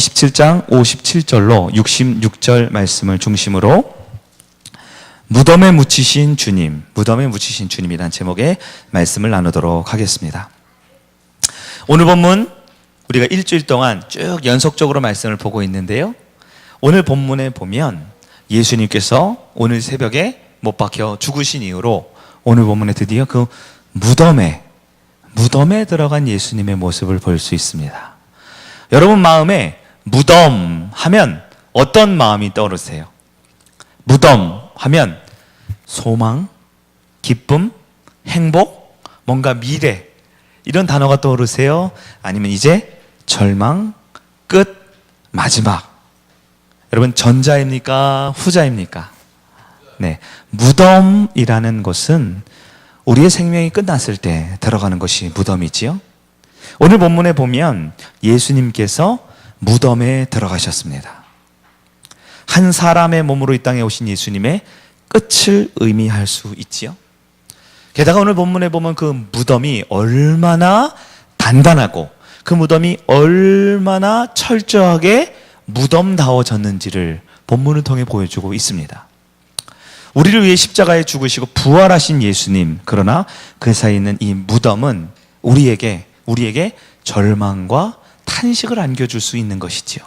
27장 57절로 66절 말씀을 중심으로 무덤에 묻히신 주님이란 제목의 말씀을 나누도록 하겠습니다. 오늘 본문 우리가 일주일 동안 쭉 연속적으로 말씀을 보고 있는데요, 오늘 본문에 보면 예수님께서 오늘 새벽에 못 박혀 죽으신 이후로 오늘 본문에 드디어 그 무덤에 들어간 예수님의 모습을 볼 수 있습니다. 여러분 마음에 무덤 하면 어떤 마음이 떠오르세요? 무덤 하면 소망, 기쁨, 행복, 뭔가 미래 이런 단어가 떠오르세요? 아니면 이제 절망, 끝, 마지막? 여러분 전자입니까? 후자입니까? 네, 무덤이라는 것은 우리의 생명이 끝났을 때 들어가는 것이 무덤이지요. 오늘 본문에 보면 예수님께서 무덤에 들어가셨습니다. 한 사람의 몸으로 이 땅에 오신 예수님의 끝을 의미할 수 있지요. 게다가 오늘 본문에 보면 그 무덤이 얼마나 단단하고 그 무덤이 얼마나 철저하게 무덤다워졌는지를 본문을 통해 보여주고 있습니다. 우리를 위해 십자가에 죽으시고 부활하신 예수님, 그러나 그 사이에 있는 이 무덤은 우리에게 절망과 탄식을 안겨줄 수 있는 것이지요.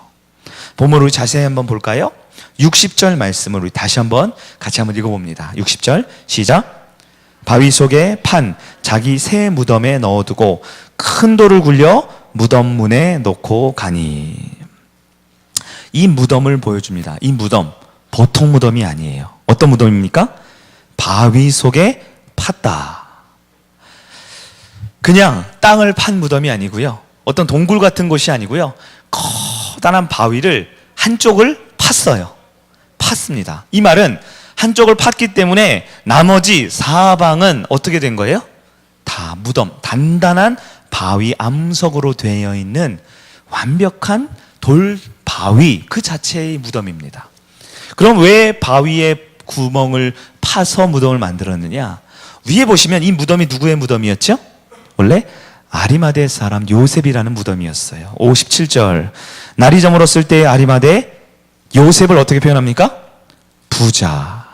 본문을 자세히 한번 볼까요? 60절 말씀을 우리 다시 한번 같이 한번 읽어봅니다. 60절 시작. 바위 속에 판 자기 새 무덤에 넣어두고 큰 돌을 굴려 무덤 문에 놓고 가니. 이 무덤을 보여줍니다. 이 무덤 보통 무덤이 아니에요. 어떤 무덤입니까? 바위 속에 팠다. 그냥 땅을 판 무덤이 아니고요, 어떤 동굴 같은 곳이 아니고요, 커다란 바위를 한쪽을 팠습니다. 이 말은 한쪽을 팠기 때문에 나머지 사방은 어떻게 된 거예요? 다 무덤, 단단한 바위 암석으로 되어 있는 완벽한 돌 바위 그 자체의 무덤입니다. 그럼 왜 바위에 구멍을 파서 무덤을 만들었느냐? 위에 보시면 이 무덤이 누구의 무덤이었죠? 원래 아리마대 사람 요셉이라는 무덤이었어요. 57절 날이 저물었을 때 아리마대 요셉을 어떻게 표현합니까? 부자.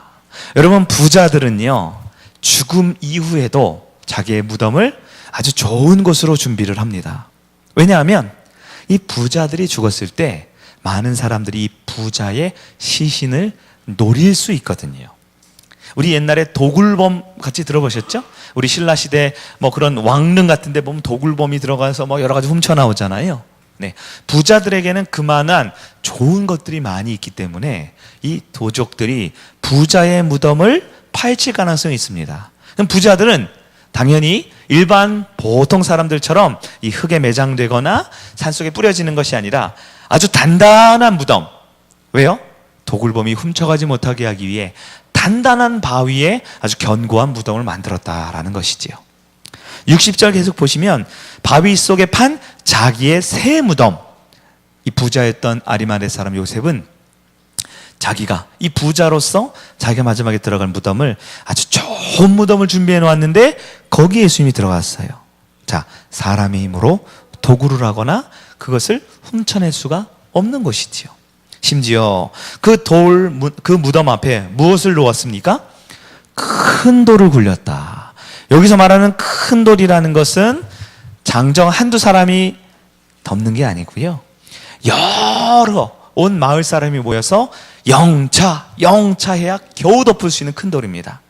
여러분 부자들은요 죽음 이후에도 자기의 무덤을 아주 좋은 곳으로 준비를 합니다. 왜냐하면 이 부자들이 죽었을 때 많은 사람들이 이 부자의 시신을 노릴 수 있거든요. 우리 옛날에 도굴범 같이 들어보셨죠? 우리 신라시대 뭐 그런 왕릉 같은 데 보면 도굴범이 들어가서 뭐 여러 가지 훔쳐나오잖아요. 네, 부자들에게는 그만한 좋은 것들이 많이 있기 때문에 이 도적들이 부자의 무덤을 파헤칠 가능성이 있습니다. 그럼 부자들은 당연히 일반 보통 사람들처럼 이 흙에 매장되거나 산속에 뿌려지는 것이 아니라 아주 단단한 무덤. 왜요? 도굴범이 훔쳐가지 못하게 하기 위해 단단한 바위에 아주 견고한 무덤을 만들었다라는 것이지요. 60절 계속 보시면 바위 속에 판 자기의 새 무덤. 이 부자였던 아리마대 사람 요셉은 자기가 이 부자로서 자기가 마지막에 들어갈 무덤을 아주 좋은 무덤을 준비해 놓았는데 거기에 예수님이 들어갔어요. 자, 사람의 힘으로 도굴을 하거나 그것을 훔쳐낼 수가 없는 것이지요. 심지어 그 무덤 앞에 무엇을 놓았습니까? 큰 돌을 굴렸다. 여기서 말하는 큰 돌이라는 것은 장정 한두 사람이 덮는 게 아니고요, 여러 온 마을 사람이 모여서 영차 해야 겨우 덮을 수 있는 큰 돌입니다.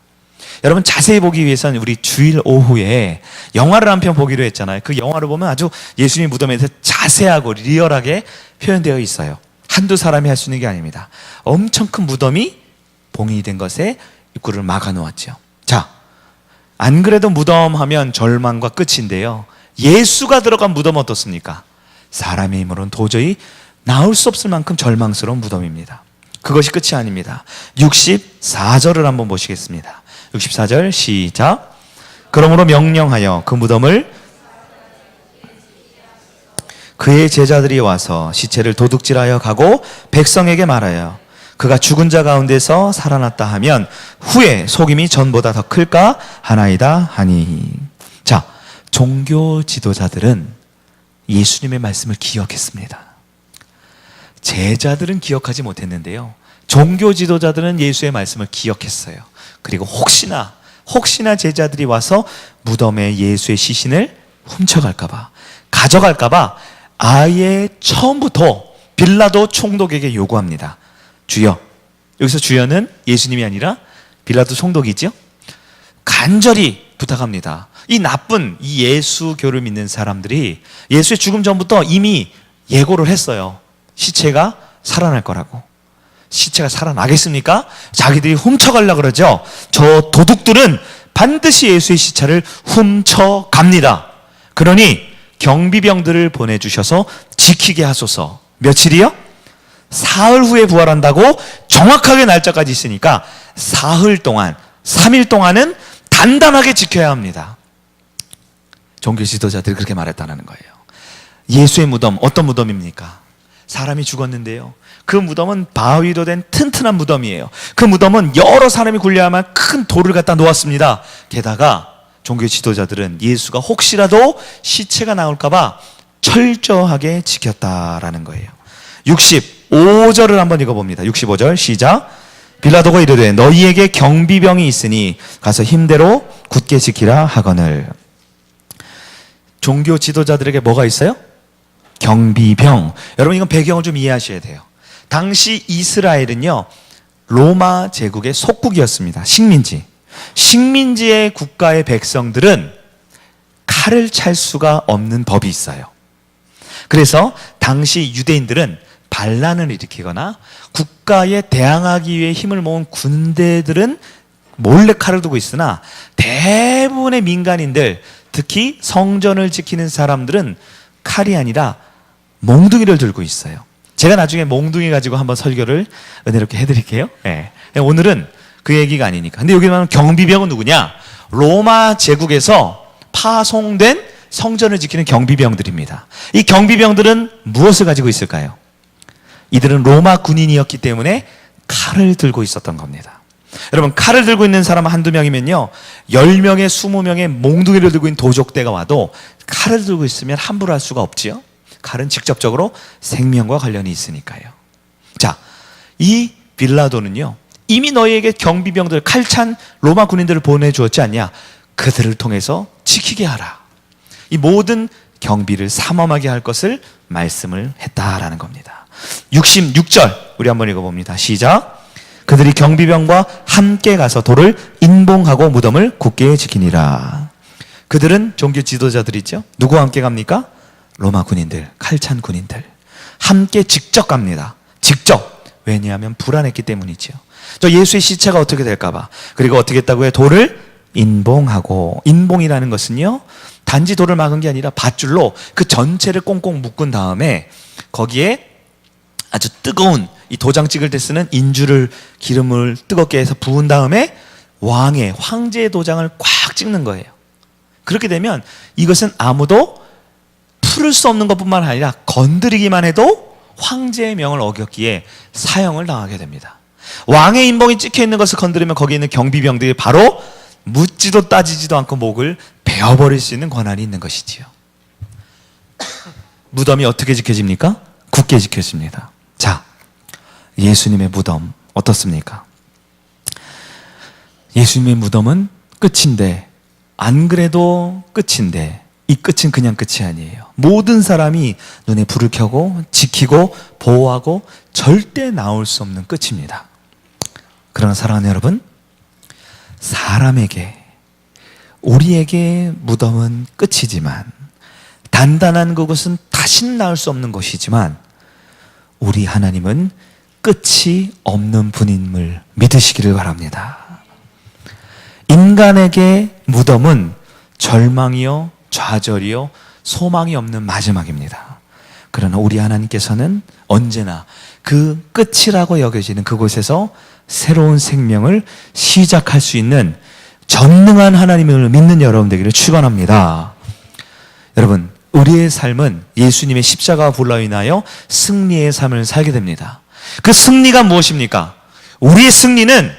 여러분 자세히 보기 위해서는 우리 주일 오후에 영화를 한 편 보기로 했잖아요. 그 영화를 보면 아주 예수님 무덤에 대해서 자세하고 리얼하게 표현되어 있어요. 한두 사람이 할 수 있는 게 아닙니다. 엄청 큰 무덤이 봉인이 된 것에 입구를 막아 놓았죠. 자, 안 그래도 무덤 하면 절망과 끝인데요, 예수가 들어간 무덤은 어떻습니까? 사람의 힘으로는 도저히 나올 수 없을 만큼 절망스러운 무덤입니다. 그것이 끝이 아닙니다. 64절을 한번 보시겠습니다. 64절 시작. 그러므로 명령하여 그 무덤을 그의 제자들이 와서 시체를 도둑질하여 가고 백성에게 말하여 그가 죽은 자 가운데서 살아났다 하면 후에 속임이 전보다 더 클까 하나이다 하니. 자, 종교 지도자들은 예수님의 말씀을 기억했습니다. 제자들은 기억하지 못했는데요, 종교 지도자들은 예수의 말씀을 기억했어요. 그리고 혹시나 제자들이 와서 무덤에 예수의 시신을 훔쳐갈까봐, 가져갈까봐 아예 처음부터 빌라도 총독에게 요구합니다. 주여, 여기서 주여는 예수님이 아니라 빌라도 총독이죠. 간절히 부탁합니다. 이 나쁜 이 예수교를 믿는 사람들이 예수의 죽음 전부터 이미 예고를 했어요. 시체가 살아날 거라고. 시체가 살아나겠습니까? 자기들이 훔쳐가려고 그러죠. 저 도둑들은 반드시 예수의 시체를 훔쳐갑니다. 그러니 경비병들을 보내주셔서 지키게 하소서. 며칠이요? 사흘 후에 부활한다고 정확하게 날짜까지 있으니까 사흘 동안, 3일 동안은 단단하게 지켜야 합니다. 종교 지도자들이 그렇게 말했다는 거예요. 예수의 무덤, 어떤 무덤입니까? 사람이 죽었는데요, 그 무덤은 바위로 된 튼튼한 무덤이에요. 그 무덤은 여러 사람이 굴려야만 큰 돌을 갖다 놓았습니다. 게다가 종교 지도자들은 예수가 혹시라도 시체가 나올까봐 철저하게 지켰다라는 거예요. 65절을 한번 읽어봅니다. 65절 시작. 빌라도가 이르되 너희에게 경비병이 있으니 가서 힘대로 굳게 지키라 하거늘. 종교 지도자들에게 뭐가 있어요? 경비병. 여러분, 이건 배경을 좀 이해하셔야 돼요. 당시 이스라엘은요, 로마 제국의 속국이었습니다. 식민지의 국가의 백성들은 칼을 찰 수가 없는 법이 있어요. 그래서 당시 유대인들은 반란을 일으키거나 국가에 대항하기 위해 힘을 모은 군대들은 몰래 칼을 두고 있으나 대부분의 민간인들, 특히 성전을 지키는 사람들은 칼이 아니라 몽둥이를 들고 있어요. 제가 나중에 몽둥이 가지고 한번 설교를 은혜롭게 해드릴게요. 네. 오늘은 그 얘기가 아니니까. 근데 여기 말하는 경비병은 누구냐? 로마 제국에서 파송된 성전을 지키는 경비병들입니다. 이 경비병들은 무엇을 가지고 있을까요? 이들은 로마 군인이었기 때문에 칼을 들고 있었던 겁니다. 여러분, 칼을 들고 있는 사람 한두 명이면요, 10명에 20명의 몽둥이를 들고 있는 도적대가 와도 칼을 들고 있으면 함부로 할 수가 없지요. 칼은 직접적으로 생명과 관련이 있으니까요. 자, 이 빌라도는요, 이미 너희에게 경비병들, 칼찬 로마 군인들을 보내주었지 않냐? 그들을 통해서 지키게 하라. 이 모든 경비를 삼엄하게 할 것을 말씀을 했다라는 겁니다. 66절 우리 한번 읽어봅니다. 시작. 그들이 경비병과 함께 가서 돌을 인봉하고 무덤을 굳게 지키니라. 그들은 종교 지도자들이죠. 누구와 함께 갑니까? 로마 군인들, 칼찬 군인들. 함께 직접 갑니다. 직접. 왜냐하면 불안했기 때문이죠. 저 예수의 시체가 어떻게 될까봐. 그리고 어떻게 했다고요? 돌을 인봉하고. 인봉이라는 것은요, 단지 돌을 막은 게 아니라 밧줄로 그 전체를 꽁꽁 묶은 다음에 거기에 아주 뜨거운 이 도장 찍을 때 쓰는 인주를, 기름을 뜨겁게 해서 부은 다음에 황제의 도장을 꽉 찍는 거예요. 그렇게 되면 이것은 아무도 풀을 수 없는 것뿐만 아니라 건드리기만 해도 황제의 명을 어겼기에 사형을 당하게 됩니다. 왕의 인봉이 찍혀 있는 것을 건드리면 거기 있는 경비병들이 바로 묻지도 따지지도 않고 목을 베어버릴 수 있는 권한이 있는 것이지요. 무덤이 어떻게 지켜집니까? 굳게 지켜집니다. 자, 예수님의 무덤 어떻습니까? 예수님의 무덤은 끝인데, 안 그래도 끝인데 이 끝은 그냥 끝이 아니에요. 모든 사람이 눈에 불을 켜고 지키고 보호하고 절대 나올 수 없는 끝입니다. 그러나 사랑하는 여러분, 사람에게, 우리에게 무덤은 끝이지만, 단단한 그곳은 다시는 나올 수 없는 것이지만, 우리 하나님은 끝이 없는 분임을 믿으시기를 바랍니다. 인간에게 무덤은 절망이요, 좌절이요, 소망이 없는 마지막입니다. 그러나 우리 하나님께서는 언제나 그 끝이라고 여겨지는 그곳에서 새로운 생명을 시작할 수 있는 전능한 하나님을 믿는 여러분 되기를 축원합니다. 여러분, 우리의 삶은 예수님의 십자가와 불로 인하여 승리의 삶을 살게 됩니다. 그 승리가 무엇입니까? 우리의 승리는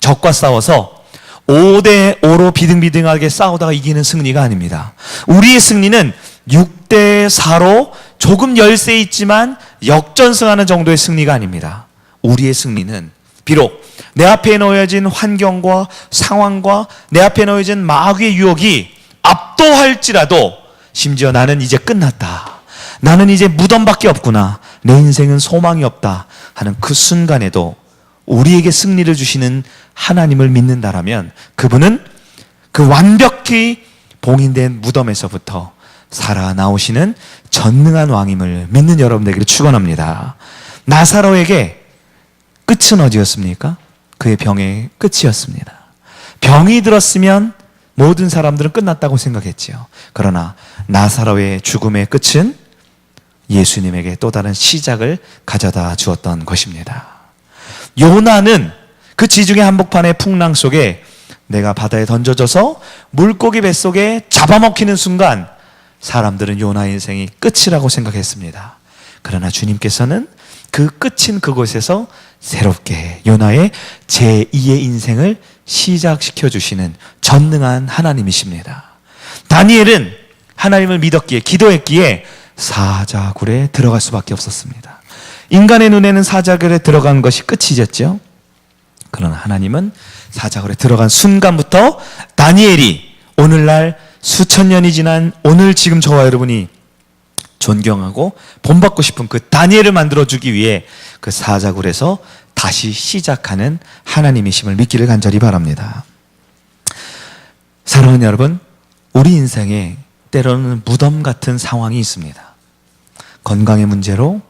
적과 싸워서 5대5로 비등비등하게 싸우다가 이기는 승리가 아닙니다. 우리의 승리는 6대4로 조금 열세 있지만 역전승하는 정도의 승리가 아닙니다. 우리의 승리는 비록 내 앞에 놓여진 환경과 상황과 내 앞에 놓여진 마귀의 유혹이 압도할지라도 심지어 나는 이제 끝났다, 나는 이제 무덤밖에 없구나, 내 인생은 소망이 없다 하는 그 순간에도 우리에게 승리를 주시는 하나님을 믿는다라면 그분은 그 완벽히 봉인된 무덤에서부터 살아나오시는 전능한 왕임을 믿는 여러분들에게 축원합니다. 나사로에게 끝은 어디였습니까? 그의 병의 끝이었습니다. 병이 들었으면 모든 사람들은 끝났다고 생각했지요. 그러나 나사로의 죽음의 끝은 예수님에게 또 다른 시작을 가져다 주었던 것입니다. 요나는 그 지중해 한복판의 풍랑 속에 내가 바다에 던져져서 물고기 뱃속에 잡아먹히는 순간 사람들은 요나의 인생이 끝이라고 생각했습니다. 그러나 주님께서는 그 끝인 그곳에서 새롭게 요나의 제2의 인생을 시작시켜 주시는 전능한 하나님이십니다. 다니엘은 하나님을 믿었기에, 기도했기에 사자굴에 들어갈 수밖에 없었습니다. 인간의 눈에는 사자굴에 들어간 것이 끝이었죠. 그러나 하나님은 사자굴에 들어간 순간부터 다니엘이 오늘날 수천 년이 지난 오늘 지금 저와 여러분이 존경하고 본받고 싶은 그 다니엘을 만들어주기 위해 그 사자굴에서 다시 시작하는 하나님이심을 믿기를 간절히 바랍니다. 사랑하는 여러분, 우리 인생에 때로는 무덤 같은 상황이 있습니다. 건강의 문제로,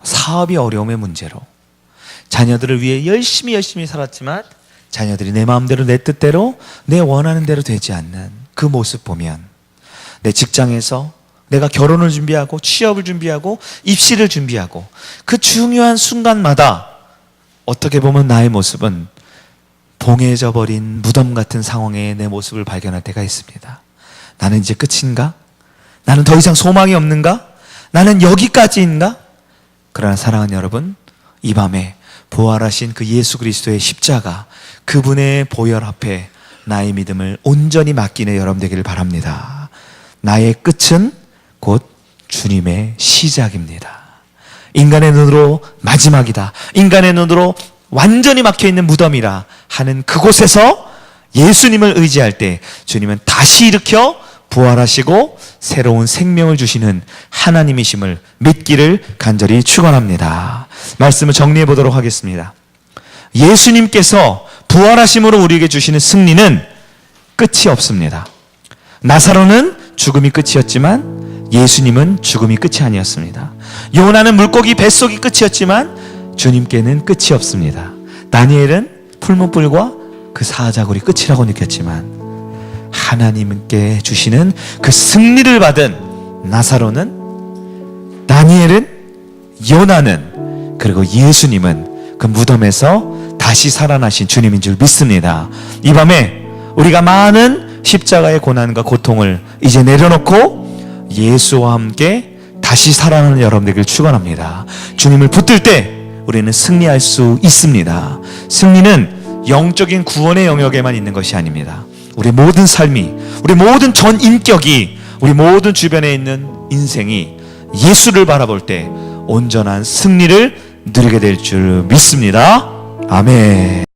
사업이 어려움의 문제로, 자녀들을 위해 열심히 살았지만 자녀들이 내 마음대로, 내 뜻대로, 내 원하는 대로 되지 않는 그 모습 보면, 내 직장에서 내가 결혼을 준비하고 취업을 준비하고 입시를 준비하고 그 중요한 순간마다 어떻게 보면 나의 모습은 봉해져 버린 무덤 같은 상황에 내 모습을 발견할 때가 있습니다. 나는 이제 끝인가? 나는 더 이상 소망이 없는가? 나는 여기까지인가? 그러나 사랑하는 여러분, 이 밤에 부활하신 그 예수 그리스도의 십자가, 그분의 보혈 앞에 나의 믿음을 온전히 맡기는 여러분 되기를 바랍니다. 나의 끝은 곧 주님의 시작입니다. 인간의 눈으로 마지막이다, 인간의 눈으로 완전히 막혀있는 무덤이라 하는 그곳에서 예수님을 의지할 때 주님은 다시 일으켜 부활하시고 새로운 생명을 주시는 하나님이심을 믿기를 간절히 축원합니다. 말씀을 정리해 보도록 하겠습니다. 예수님께서 부활하심으로 우리에게 주시는 승리는 끝이 없습니다. 나사로는 죽음이 끝이었지만 예수님은 죽음이 끝이 아니었습니다. 요나는 물고기 뱃속이 끝이었지만 주님께는 끝이 없습니다. 다니엘은 풀무불과 그 사자굴이 끝이라고 느꼈지만 하나님께 주시는 그 승리를 받은 나사로는, 다니엘은, 요나는, 그리고 예수님은 그 무덤에서 다시 살아나신 주님인 줄 믿습니다. 이 밤에 우리가 많은 십자가의 고난과 고통을 이제 내려놓고 예수와 함께 다시 살아나는 여러분들에게 축원합니다. 주님을 붙들 때 우리는 승리할 수 있습니다. 승리는 영적인 구원의 영역에만 있는 것이 아닙니다. 우리 모든 삶이, 우리 모든 전 인격이, 우리 모든 주변에 있는 인생이 예수를 바라볼 때 온전한 승리를 누리게 될 줄 믿습니다. 아멘.